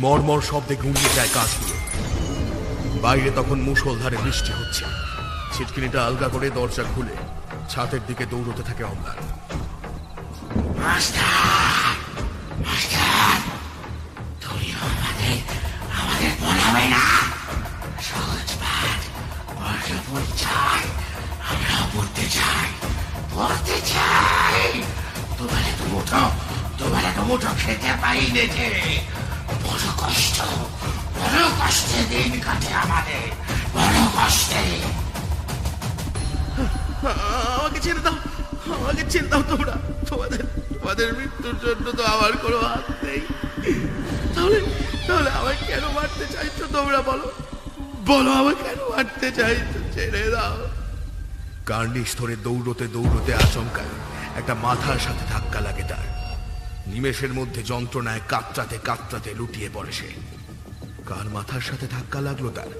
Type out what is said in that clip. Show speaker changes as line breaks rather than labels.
মর্মর শব্দে গুঁড়িয়ে যায় কাঠগুলো। বাইরে তখন মুষলধারে বৃষ্টি হচ্ছে। ছিটকিনিটা আলগা করে দরজা খুলে ছাদের দিকে দৌড়তে থাকে অম্লান।
আমাদের বলাবে না, সহজ পাঠ চাই, আমরা পড়তে চাই, পড়তে চাই। তোমার তো মুঠো খেতে পাই দেখে বড় কষ্টে দিন কাটে আমাদের, বড় কষ্টে।
আমাকে ছেড়ে দাও, আমাকে ছেড়ে দাও তোমরা। তোমাদের মৃত্যুর জন্য তো আমার কোনো হাত নেই। তাহলে আমাকে কেন মারতে চাইছো তোমরা? বলো আমাকে কেন মারতে চাইছো? ছেড়ে দাও। কার্নিশ ধরে দৌড়তে আচমকায় একটা মাথার সাথে ধাক্কা লাগে তার। নিমেষের মধ্যে যন্ত্রণায় কাতরাতে লুটিয়ে পড়ে সে। কার মাথার সাথে ধাক্কা লাগলো তার?